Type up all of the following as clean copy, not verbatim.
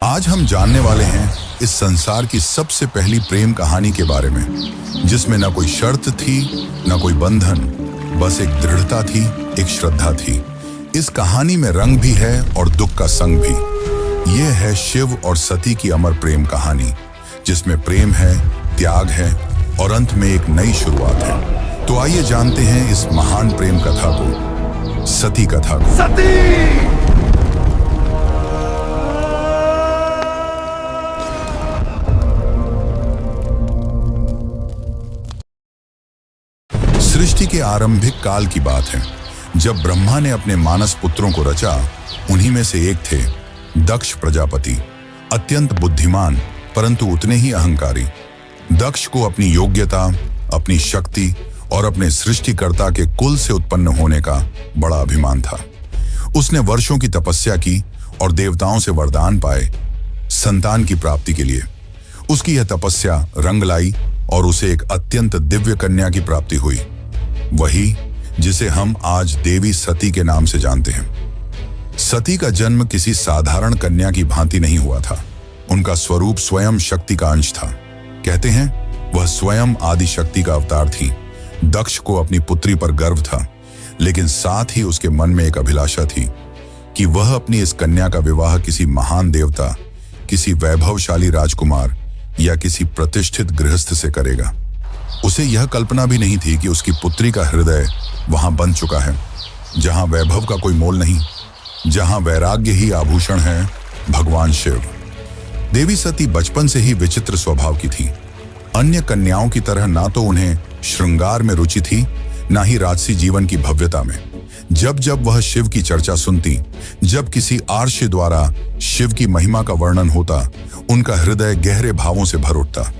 आज हम जानने वाले हैं इस संसार की सबसे पहली प्रेम कहानी के बारे में, जिसमें न कोई शर्त थी, न कोई बंधन, बस एक दृढ़ता थी, एक श्रद्धा थी। इस कहानी में रंग भी है और दुख का संग भी। यह है शिव और सती की अमर प्रेम कहानी, जिसमें प्रेम है, त्याग है और अंत में एक नई शुरुआत है। तो आइए जानते हैं इस महान प्रेम कथा को, सती कथा को। सती! सृष्टि के आरंभिक काल की बात है, जब ब्रह्मा ने अपने मानस पुत्रों को रचा। उन्हीं में से एक थे दक्ष प्रजापति, अत्यंत बुद्धिमान परंतु उतने ही अहंकारी। दक्ष को अपनी योग्यता, अपनी शक्ति और अपने सृष्टिकर्ता के कुल से उत्पन्न होने का बड़ा अभिमान था। उसने वर्षों की तपस्या की और देवताओं से वरदान पाए संतान की प्राप्ति के लिए। उसकी यह तपस्या रंग लाई और उसे एक अत्यंत दिव्य कन्या की प्राप्ति हुई, वही जिसे हम आज देवी सती के नाम से जानते हैं। सती का जन्म किसी साधारण कन्या की भांति नहीं हुआ था। उनका स्वरूप स्वयं शक्ति का अंश था। कहते हैं वह स्वयं आदि शक्ति का अवतार थी। दक्ष को अपनी पुत्री पर गर्व था, लेकिन साथ ही उसके मन में एक अभिलाषा थी कि वह अपनी इस कन्या का विवाह किसी महान देवता, किसी वैभवशाली राजकुमार या किसी प्रतिष्ठित गृहस्थ से करेगा। उसे यह कल्पना भी नहीं थी कि उसकी पुत्री का हृदय वहां बन चुका है, जहां वैभव का कोई मोल नहीं, जहां वैराग्य ही आभूषण है, भगवान शिव। देवी सती बचपन से ही विचित्र स्वभाव की थी। अन्य कन्याओं की तरह ना तो उन्हें श्रृंगार में रुचि थी, ना ही राजसी जीवन की भव्यता में। जब जब वह शिव की चर्चा सुनती, जब किसी आर्षि द्वारा शिव की महिमा का वर्णन होता, उनका हृदय गहरे भावों से भर उठता।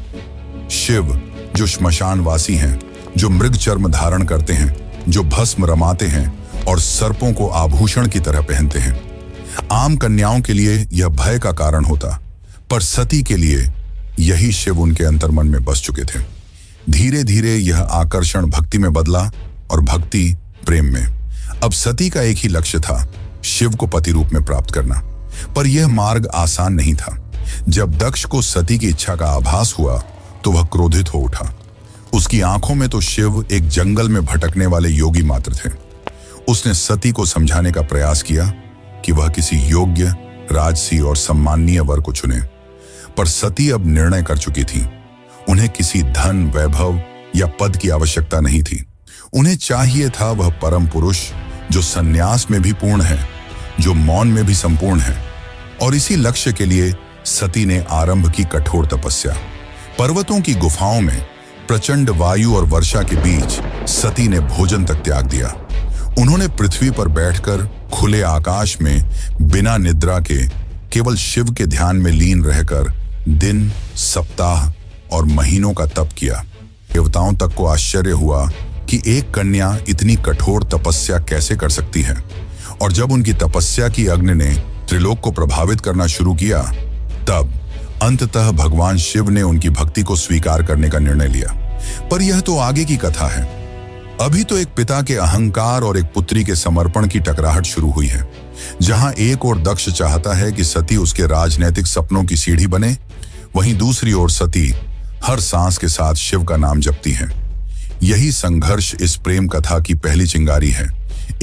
शिव जो श्मशानवासी हैं, जो मृग चर्म धारण करते हैं, जो भस्म रमाते हैं और सर्पों को आभूषण की तरह पहनते हैं। आम कन्याओं के लिए यह भय का कारण होता, पर सती के लिए यही शिव उनके अंतर्मन में बस चुके थे। धीरे धीरे यह आकर्षण भक्ति में बदला और भक्ति प्रेम में। अब सती का एक ही लक्ष्य था, शिव को पति रूप में प्राप्त करना। पर यह मार्ग आसान नहीं था। जब दक्ष को सती की इच्छा का आभास हुआ तो वह क्रोधित हो उठा। उसकी आंखों में तो शिव एक जंगल में भटकने वाले योगी मात्र थे। उसने सती को समझाने का प्रयास किया कि वह किसी योग्य, राजसी और सम्माननीय वर को चुने, पर सती अब निर्णय कर चुकी थी। उन्हें किसी धन, वैभव या पद की आवश्यकता नहीं थी। उन्हें चाहिए था वह परम पुरुष जो संन्यास में भी पूर्ण है, जो मौन में भी संपूर्ण है। और इसी लक्ष्य के लिए सती ने आरंभ की कठोर तपस्या। पर्वतों की गुफाओं में प्रचंड वायु और वर्षा के बीच सती ने भोजन तक त्याग दिया। उन्होंने पृथ्वी पर बैठकर खुले आकाश में बिना निद्रा के केवल शिव के ध्यान में लीन रहकर दिन, सप्ताह और महीनों का तप किया। देवताओं तक को आश्चर्य हुआ कि एक कन्या इतनी कठोर तपस्या कैसे कर सकती है। और जब उनकी तपस्या की अग्नि ने त्रिलोक को प्रभावित करना शुरू किया, तब अंततः भगवान शिव ने उनकी भक्ति को स्वीकार करने का निर्णय लिया। पर यह तो आगे की कथा है। अभी तो एक पिता के अहंकार और एक पुत्री के समर्पण की टकराहट शुरू हुई है। जहां एक ओर दक्ष चाहता है कि सती उसके राजनैतिक सपनों की सीढ़ी बने, वहीं दूसरी ओर सती हर सांस के साथ शिव का नाम जपती है। यही संघर्ष इस प्रेम कथा की पहली चिंगारी है,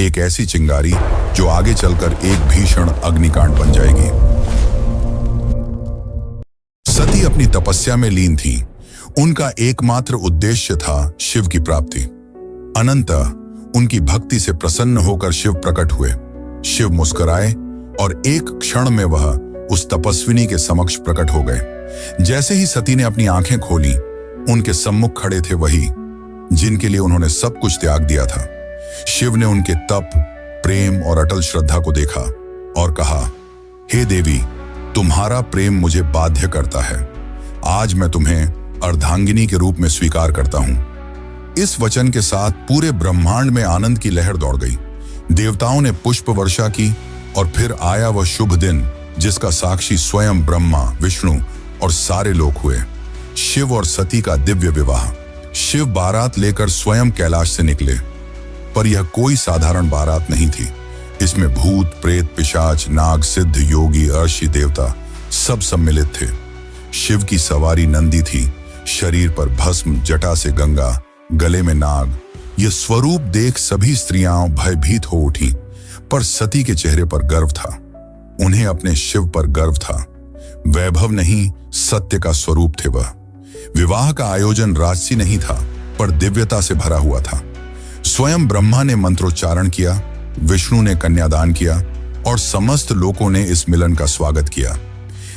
एक ऐसी चिंगारी जो आगे चलकर एक भीषण अग्निकांड बन जाएगी। सती अपनी तपस्या में लीन थी। उनका एकमात्र उद्देश्य था शिव की प्राप्ति। अनंतः उनकी भक्ति से प्रसन्न होकर शिव प्रकट हुए। शिव मुस्कुराए और एक क्षण में वह उस तपस्विनी के समक्ष प्रकट हो गए। जैसे ही सती ने अपनी आंखें खोली, उनके सम्मुख खड़े थे वही जिनके लिए उन्होंने सब कुछ त्याग दिया था। शिव ने उनके तप, प्रेम और अटल श्रद्धा को देखा और कहा, हे देवी, तुम्हारा प्रेम मुझे बाध्य करता है। आज मैं तुम्हें अर्धांगिनी के रूप में स्वीकार करता हूं। इस वचन के साथ पूरे ब्रह्मांड में आनंद की लहर दौड़ गई। देवताओं ने पुष्प वर्षा की और फिर आया वह शुभ दिन जिसका साक्षी स्वयं ब्रह्मा, विष्णु और सारे लोग हुए। शिव और सती का दिव्य विवाह। शिव बारात लेकर स्वयं कैलाश से निकले, पर यह कोई साधारण बारात नहीं थी। इसमें भूत, प्रेत, पिशाच, नाग, सिद्ध, योगी, अर्षि, देवता सब सम्मिलित थे। शिव की सवारी नंदी थी, शरीर पर भस्म, जटा से गंगा, गले में नाग। यह स्वरूप देख सभी स्त्रियां भयभीत हो उठी, पर सती के चेहरे पर गर्व था। उन्हें अपने शिव पर गर्व था। वैभव नहीं, सत्य का स्वरूप थे वह। विवाह का आयोजन राजसी नहीं था, पर दिव्यता से भरा हुआ था। स्वयं ब्रह्मा ने मंत्रोच्चारण किया, विष्णु ने कन्यादान किया और समस्त लोगों ने इस मिलन का स्वागत किया।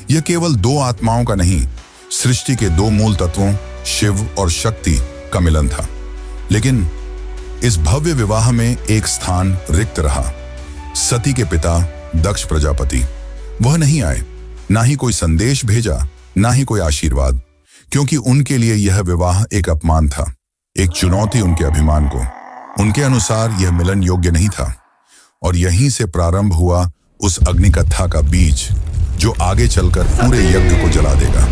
यह केवल दो आत्माओं का नहीं, सृष्टि के दो मूल तत्वों शिव और शक्ति का मिलन था। लेकिन इस भव्य विवाह में एक स्थान रिक्त रहा। सती के पिता दक्ष प्रजापति, वह नहीं आए, ना ही कोई संदेश भेजा, ना ही कोई आशीर्वाद, क्योंकि उनके लिए यह विवाह एक अपमान था, एक चुनौती उनके अभिमान को। उनके अनुसार यह मिलन योग्य नहीं था। और यहीं से प्रारंभ हुआ उस अग्निकथा का बीज, जो आगे चलकर पूरे यज्ञ को जला देगा।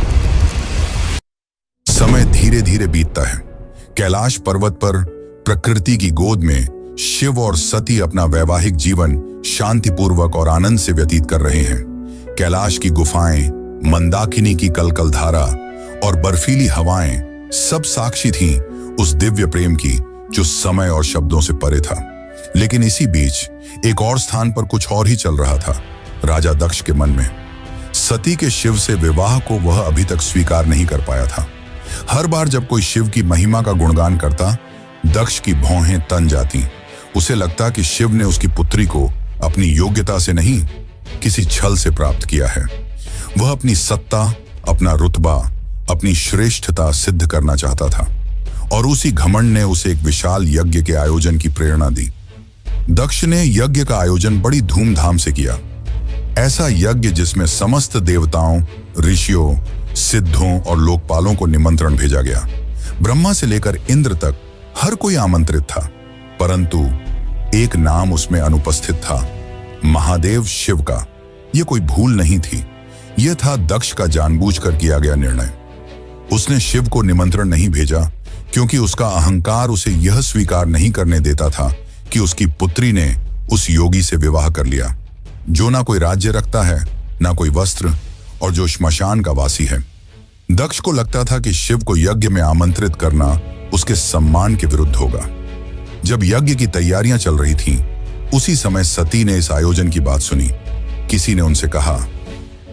समय धीरे धीरे बीतता है। कैलाश पर्वत पर प्रकृति की गोद में शिव और सती अपना वैवाहिक जीवन शांतिपूर्वक और आनंद से व्यतीत कर रहे हैं। कैलाश की गुफाएं, मंदाकिनी की कलकल धारा और बर्फीली हवाएं सब साक्षी थीं उस दिव्य प्रेम की, जो समय और शब्दों से परे था। लेकिन इसी बीच एक और स्थान पर कुछ और ही चल रहा था, राजा दक्ष के मन में। सती के शिव से विवाह को वह अभी तक स्वीकार नहीं कर पाया था। हर बार जब कोई शिव की महिमा का गुणगान करता, दक्ष की भौहें तन जाती। उसे लगता कि शिव ने उसकी पुत्री को अपनी योग्यता से नहीं, किसी छल से प्राप्त किया है। वह अपनी सत्ता, अपना रुतबा, अपनी श्रेष्ठता सिद्ध करना चाहता था, और उसी घमंड ने उसे एक विशाल यज्ञ के आयोजन की प्रेरणा दी। दक्ष ने यज्ञ का आयोजन बड़ी धूमधाम से किया। ऐसा यज्ञ जिसमें समस्त देवताओं, ऋषियों, सिद्धों और लोकपालों को निमंत्रण भेजा गया। ब्रह्मा से लेकर इंद्र तक हर कोई आमंत्रित था, परंतु एक नाम उसमें अनुपस्थित था, महादेव शिव का। यह कोई भूल नहीं थी, यह था दक्ष का जानबूझकर किया गया निर्णय। उसने शिव को निमंत्रण नहीं भेजा क्योंकि उसका अहंकार उसे यह स्वीकार नहीं करने देता था कि उसकी पुत्री ने उस योगी से विवाह कर लिया, जो ना कोई राज्य रखता है, ना कोई वस्त्र, और जो श्मशान का वासी है। दक्ष को लगता था कि शिव को यज्ञ में आमंत्रित करना उसके सम्मान के विरुद्ध होगा। जब यज्ञ की तैयारियां चल रही थीं, उसी समय सती ने इस आयोजन की बात सुनी। किसी ने उनसे कहा,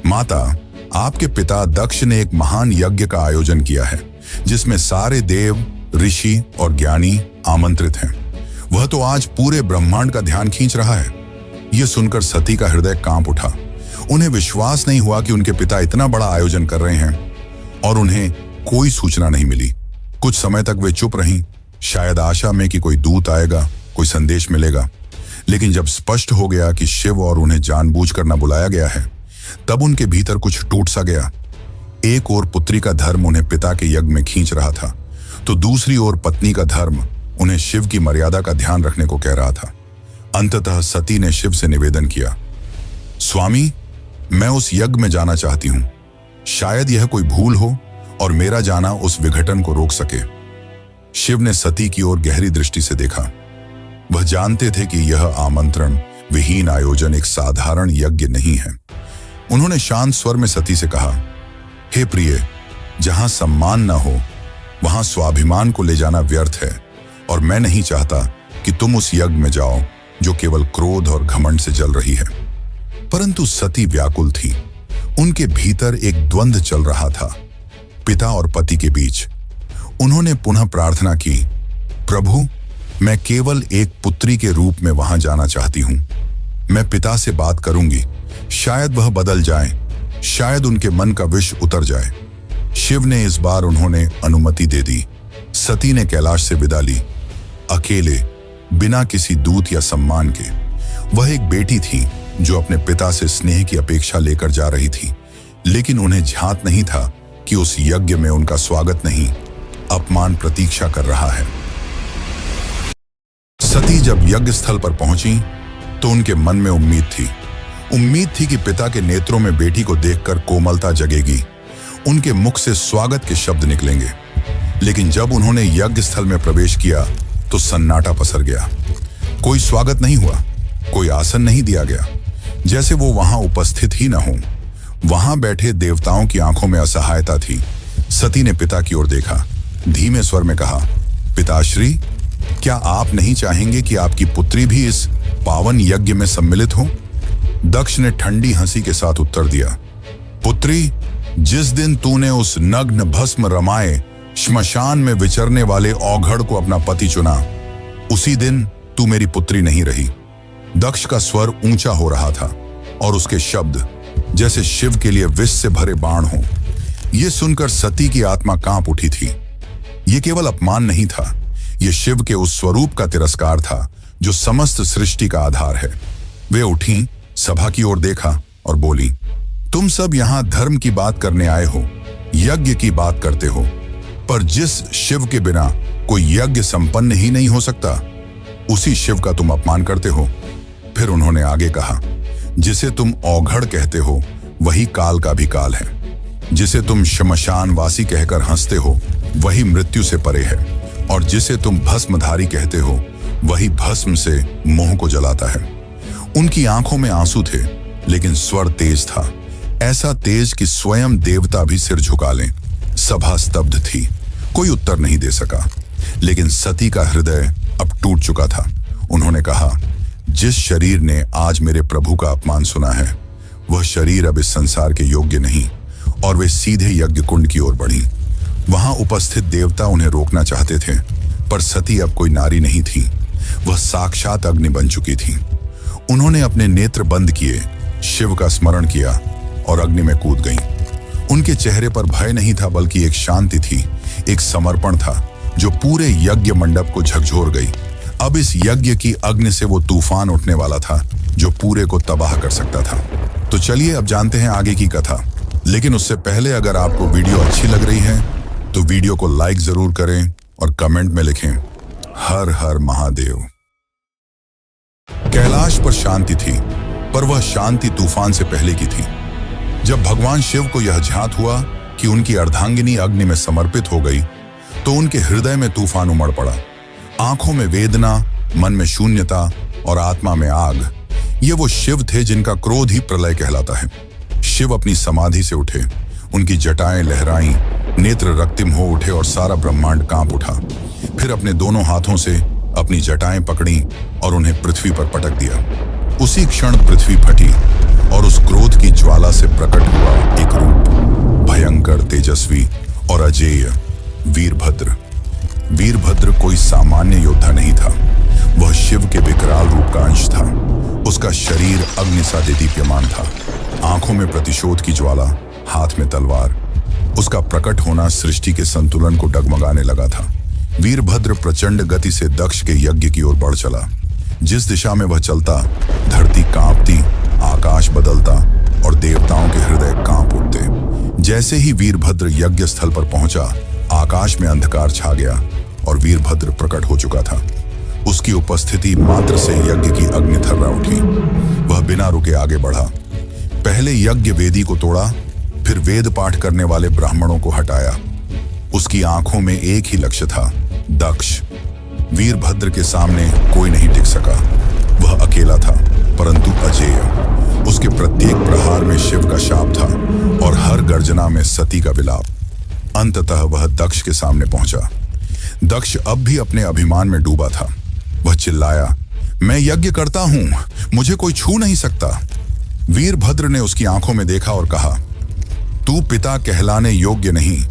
माता, आपके पिता दक्ष ने एक महान यज्ञ का आयोजन किया है, जिसमें सारे देव, ऋषि और ज्ञानी आमंत्रित हैं। वह तो आज पूरे ब्रह्मांड का ध्यान खींच रहा है। यह सुनकर सती का हृदय कांप उठा। उन्हें विश्वास नहीं हुआ कि उनके पिता इतना बड़ा आयोजन कर रहे हैं और उन्हें कोई सूचना नहीं मिली। कुछ समय तक वे चुप रहीं, शायद आशा में कि कोई दूत आएगा, कोई संदेश मिलेगा। लेकिन जब स्पष्ट हो गया कि शिव और उन्हें जानबूझकर न बुलाया गया है, तब उनके भीतर कुछ टूट सा गया। एक ओर पुत्री का धर्म उन्हें पिता के यज्ञ में खींच रहा था, तो दूसरी ओर पत्नी का धर्म उन्हें शिव की मर्यादा का ध्यान रखने को कह रहा था। अंततः सती ने शिव से निवेदन किया, स्वामी, मैं उस यज्ञ में जाना चाहती हूं। शायद यह कोई भूल हो और मेरा जाना उस विघटन को रोक सके। शिव ने सती की ओर गहरी दृष्टि से देखा। वह जानते थे कि यह आमंत्रण विहीन आयोजन एक साधारण यज्ञ नहीं है। उन्होंने शांत स्वर में सती से कहा, हे प्रिय, जहां सम्मान न हो वहां स्वाभिमान को ले जाना व्यर्थ है, और मैं नहीं चाहता कि तुम उस यज्ञ में जाओ जो केवल क्रोध और घमंड से जल रही है। परंतु सती व्याकुल थी। उनके भीतर एक द्वंद्व चल रहा था, पिता और पति के बीच। उन्होंने पुनः प्रार्थना की, प्रभु, मैं केवल एक पुत्री के रूप में वहां जाना चाहती हूं। मैं पिता से बात करूंगी, शायद वह बदल जाए, शायद उनके मन का विष उतर जाए। शिव ने इस बार उन्होंने अनुमति दे दी। सती ने कैलाश से विदा ली, अकेले, बिना किसी दूत या सम्मान के। वह एक बेटी थी जो अपने पिता से स्नेह की अपेक्षा लेकर जा रही थी, लेकिन उन्हें झांत नहीं था कि उस यज्ञ में उनका स्वागत नहीं, अपमान प्रतीक्षा कर रहा है। सती जब यज्ञ स्थल पर पहुंची तो उनके मन में उम्मीद थी कि पिता के नेत्रों में बेटी को देखकर कोमलता जगेगी, उनके मुख से स्वागत के शब्द निकलेंगे। लेकिन जब उन्होंने यज्ञ स्थल में प्रवेश किया तो सन्नाटा पसर गया। कोई स्वागत नहीं हुआ, कोई आसन नहीं दिया गया, जैसे वो वहां उपस्थित ही न हो। वहां बैठे देवताओं की आंखों में असहायता थी। सती ने पिता की ओर देखा, धीमे स्वर में कहा, पिताश्री, क्या आप नहीं चाहेंगे कि आपकी पुत्री भी इस पावन यज्ञ में सम्मिलित हो? दक्ष ने ठंडी हंसी के साथ उत्तर दिया, पुत्री, जिस दिन तूने उस नग्न भस्म रमाए श्मशान में विचरने वाले औघड़ को अपना पति चुना, उसी दिन तू मेरी पुत्री नहीं रही। दक्ष का स्वर ऊंचा हो रहा था और उसके शब्द जैसे शिव के लिए विष से भरे बाण हो। यह सुनकर सती की आत्मा कांप उठी थी। यह केवल अपमान नहीं था, यह शिव के उस स्वरूप का तिरस्कार था जो समस्त सृष्टि का आधार है। वे उठी, सभा की ओर देखा और बोली, तुम सब यहां धर्म की बात करने आए हो, यज्ञ की बात करते हो, पर जिस शिव के बिना कोई यज्ञ संपन्न ही नहीं हो सकता, उसी शिव का तुम अपमान करते हो। फिर उन्होंने आगे कहा, जिसे तुम औघड़ कहते हो वही काल का भी काल है। जिसे तुम श्मशानवासी कहकर हंसते हो वही मृत्यु से परे है, और जिसे तुम भस्मधारी कहते हो वही भस्म से मोह को जलाता है। उनकी आंखों में आंसू थे, लेकिन स्वर तेज था, ऐसा तेज कि स्वयं देवता भी सिर झुका लें। सभा स्तब्ध थी, कोई उत्तर नहीं दे सका, लेकिन सती का हृदय अब टूट चुका था। उन्होंने कहा, जिस शरीर ने आज मेरे प्रभु का अपमान सुना है, वह शरीर अब इस संसार के योग्य नहीं। और वे सीधे यज्ञ कुंड की ओर बढ़ी। वहां उपस्थित देवता उन्हें रोकना चाहते थे, पर सती अब कोई नारी नहीं थी, वह साक्षात अग्नि बन चुकी थी। उन्होंने अपने नेत्र बंद किए, शिव का स्मरण किया और अग्नि में कूद गईं। उनके चेहरे पर भय नहीं था, बल्कि एक शांति थी, एक समर्पण था जो पूरे यज्ञ मंडप को झकझोर गई। अब इस यज्ञ की अग्नि से वो तूफान उठने वाला था जो पूरे को तबाह कर सकता था। तो चलिए अब जानते हैं आगे की कथा। लेकिन उससे पहले अगर आपको वीडियो अच्छी लग रही है तो वीडियो को लाइक जरूर करें और कमेंट में लिखें, हर हर महादेव। कैलाश पर शांति थी, पर वह शांति तूफान से पहले की थी। जब भगवान शिव को यह ज्ञात हुआ कि उनकी अर्धांगिनी अग्नि में समर्पित हो गई, तो उनके हृदय में तूफान उमड़ पड़ा। आंखों में वेदना, मन में शून्यता और आत्मा में आग। ये वो शिव थे जिनका क्रोध ही प्रलय कहलाता है। शिव अपनी समाधि से उठे, उनकी जटाएं लहराईं, नेत्र रक्तिम हो उठे और सारा ब्रह्मांड कांप उठा। फिर अपने दोनों हाथों से अपनी जटाएं पकड़ी और उन्हें पृथ्वी पर पटक दिया। उसी क्षण पृथ्वी फटी और उस क्रोध की ज्वाला से प्रकट हुआ एक रूप, भयंकर, तेजस्वी और अजेय, वीरभद्र। वीरभद्र कोई सामान्य योद्धा नहीं था, वह शिव के विकराल रूप का अंश था। उसका शरीर अग्नि सा दीप्यमान था, आंखों में प्रतिशोध की ज्वाला, हाथ में तलवार। उसका प्रकट होना सृष्टि के संतुलन को डगमगाने लगा था। वीरभद्र प्रचंड गति से दक्ष के यज्ञ की ओर बढ़ चला। जिस दिशा में वह चलता, धरती कांपती, आकाश बदलता और देवताओं के हृदय कांप उठते। जैसे ही वीरभद्र यज्ञ स्थल पर पहुंचा, आकाश में अंधकार छा गया और वीरभद्र प्रकट हो चुका था। उसकी उपस्थिति मात्र से यज्ञ की अग्नि थर्रा उठी। वह बिना रुके आगे बढ़ा। पहले यज्ञ वेदी को तोड़ा, फिर वेद पाठ करने वाले ब्राह्मणों को हटाया। उसकी आंखों में एक ही लक्ष्य था, दक्ष। वीरभद्र के सामने कोई नहीं टिक सका। वह अकेला था, परंतु अजेय। उसके प्रत्येक प्रहार में शिव का शाप था और हर गर्जना में सती का विलाप। अंततः वह दक्ष के सामने पहुंचा। दक्ष अब भी अपने अभिमान में डूबा था। वह चिल्लाया, मैं यज्ञ करता हूं, मुझे कोई छू नहीं सकता। वीरभद्र ने उसकी आंखों में देखा और कहा, तू पिता कहलाने योग्य नहीं।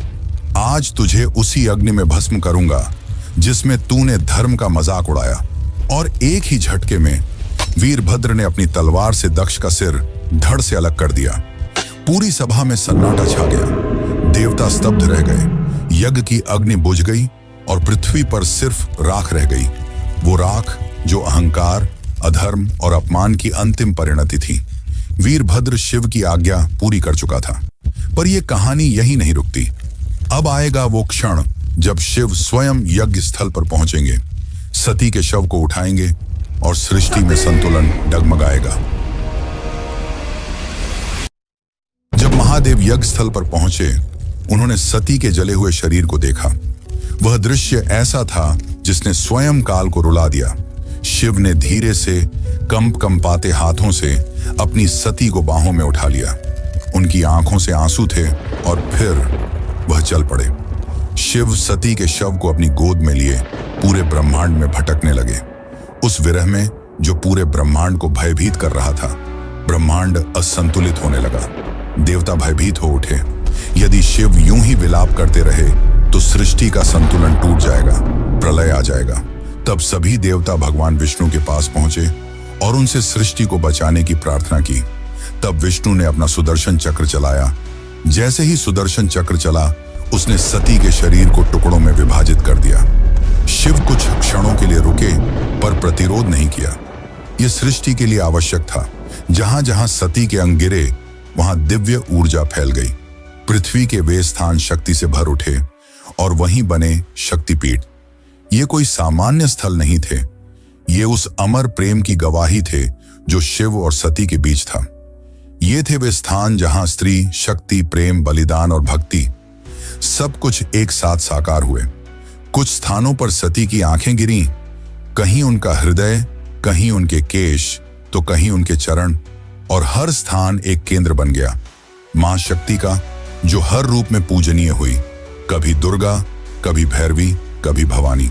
आज तुझे उसी अग्नि में भस्म करूंगा जिसमें तूने धर्म का मजाक उड़ाया। और एक ही झटके में वीरभद्र ने अपनी तलवार से दक्ष का सिर धड़ से अलग कर दिया। पूरी सभा में सन्नाटा छा गया। देवता स्तब्ध रह गए। यज्ञ की अग्नि बुझ गई और पृथ्वी पर सिर्फ राख रह गई। वो राख जो अहंकार, अधर्म और अपमान की अंतिम परिणति थी। वीरभद्र शिव की आज्ञा पूरी कर चुका था, पर यह कहानी यही नहीं रुकती। अब आएगा वो क्षण जब शिव स्वयं यज्ञ स्थल पर पहुंचेंगे, सती के शव को उठाएंगे और सृष्टि में संतुलन डगमगाएगा। जब महादेव यज्ञ स्थल पर पहुंचे, उन्होंने सती के जले हुए शरीर को देखा। वह दृश्य ऐसा था जिसने स्वयं काल को रुला दिया। शिव ने धीरे से कंपाते हाथों से अपनी सती को बाहों में उठा लिया। उनकी आंखों से आंसू थे और फिर वह चल पड़े। शिव सती के शव को अपनी गोद में लिए पूरे ब्रह्मांड में भटकने लगे। उस विरह में जो पूरे ब्रह्मांड को भयभीत कर रहा था, ब्रह्मांड असंतुलित होने लगा। देवता भयभीत हो उठे। यदि शिव यूं ही विलाप करते रहे तो सृष्टि का संतुलन टूट जाएगा, प्रलय आ जाएगा। तब सभी देवता भगवान विष्णु के पास पहुंचे और उनसे सृष्टि को बचाने की प्रार्थना की। तब विष्णु ने अपना सुदर्शन चक्र चलाया। जैसे ही सुदर्शन चक्र चला, उसने सती के शरीर को टुकड़ों में विभाजित कर दिया। शिव कुछ क्षणों के लिए रुके पर प्रतिरोध नहीं किया। यह सृष्टि के लिए आवश्यक था। जहां जहां सती के अंग गिरे वहां दिव्य ऊर्जा फैल गई। पृथ्वी के वे स्थान शक्ति से भर उठे और वहीं बने शक्तिपीठ। ये कोई सामान्य स्थल नहीं थे, ये उस अमर प्रेम की गवाही थे जो शिव और सती के बीच था। ये थे वे स्थान जहां स्त्री, शक्ति, प्रेम, बलिदान और भक्ति सब कुछ एक साथ साकार हुए। कुछ स्थानों पर सती की आंखें गिरीं, कहीं उनका हृदय, कहीं उनके केश, तो कहीं उनके चरण, और हर स्थान एक केंद्र बन गया मां शक्ति का, जो हर रूप में पूजनीय हुई। कभी दुर्गा, कभी भैरवी, कभी भवानी।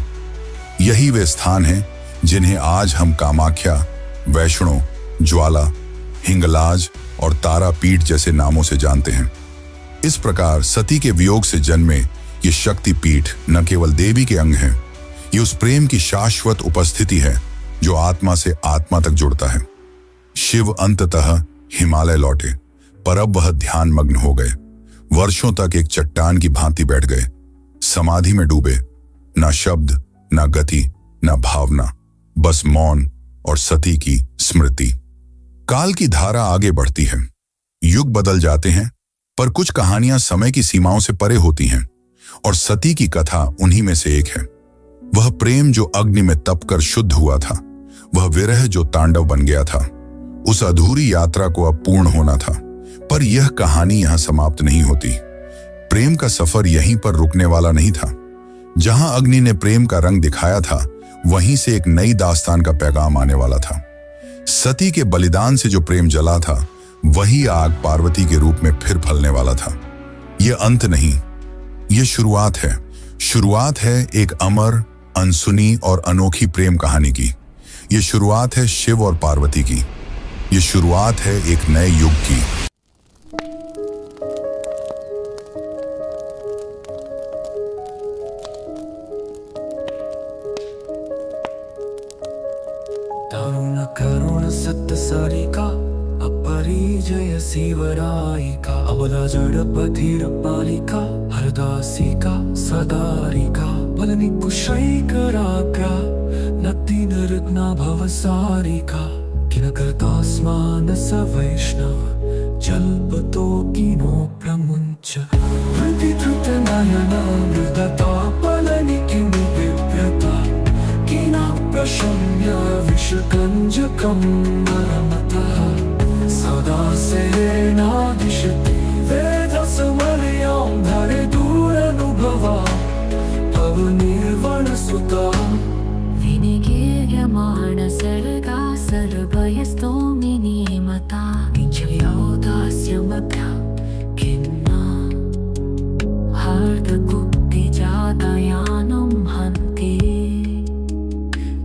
यही वे स्थान हैं जिन्हें आज हम कामाख्या, वैष्णो, ज्वाला, हिंगलाज और तारापीठ जैसे नामों से जानते हैं। इस प्रकार सती के वियोग से जन्मे ये शक्तिपीठ न केवल देवी के अंग हैं, ये उस प्रेम की शाश्वत उपस्थिति है जो आत्मा से आत्मा तक जुड़ता है। शिव अंततः हिमालय लौटे, पर अब वह ध्यान मग्न हो गए। वर्षों तक एक चट्टान की भांति बैठ गए, समाधि में डूबे। ना शब्द, ना गति, ना भावना, बस मौन और सती की स्मृति। काल की धारा आगे बढ़ती है, युग बदल जाते हैं, पर कुछ कहानियां समय की सीमाओं से परे होती हैं, और सती की कथा उन्हीं में से एक है। वह प्रेम जो अग्नि में तपकर शुद्ध हुआ था, वह विरह जो तांडव बन गया था। उस अधूरी यात्रा को अब पूर्ण होना था, पर यह कहानी यहां समाप्त नहीं होती। प्रेम का सफर यहीं पर रुकने वाला नहीं था। जहां अग्नि ने प्रेम का रंग दिखाया था, वहीं से एक नई दास्तान का पैगाम आने वाला था। सती के बलिदान से जो प्रेम जला था, वही आग पार्वती के रूप में फिर फलने वाला था। यह अंत नहीं, यह शुरुआत है। शुरुआत है एक अमर, अनसुनी और अनोखी प्रेम कहानी की। यह शुरुआत है शिव और पार्वती की। यह शुरुआत है एक नए युग की। दारुण करुण सत्य सारिका अपरिजय शिवरायिका अबला जडपथिर पालिका हरदासिका सदारिका बलनि कुशैकराग्रा नक्तिन रत्ना भवसारिका किनकर्तास्मान स वैष्णव जल्पतो किनो प्रमुञ्च प्रतिधृतनयना मृदता बलनि किमु बिभ्रता किना प्रशम्य विषकञ्जकं नरमतः सदा सेनादिशति वेदसमर्यां धरे दूरनुभवा पवनिर्वणसुता विनिगीयमाण सर्गा सर्वयस्तोमिनी मता किञ्चयोदास्यमभ्या खिन्ना हार्दकुक्तिजातयानं हन्ति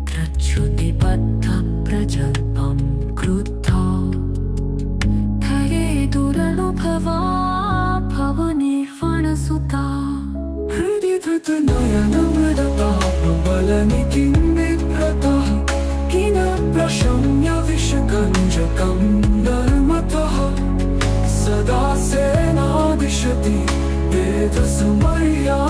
त्रच्छ्रुतिबद्धप्रजल्पं क्रुद्धा धरे दुरनुभवा भवनिर्वणसुता हृदि धृतनयनमृदता प्रबलनि किं बिभ्रतः किन प्रशम्य विषकञ्जकं नर्मतः सदा सेनादिशति वेदसमर्या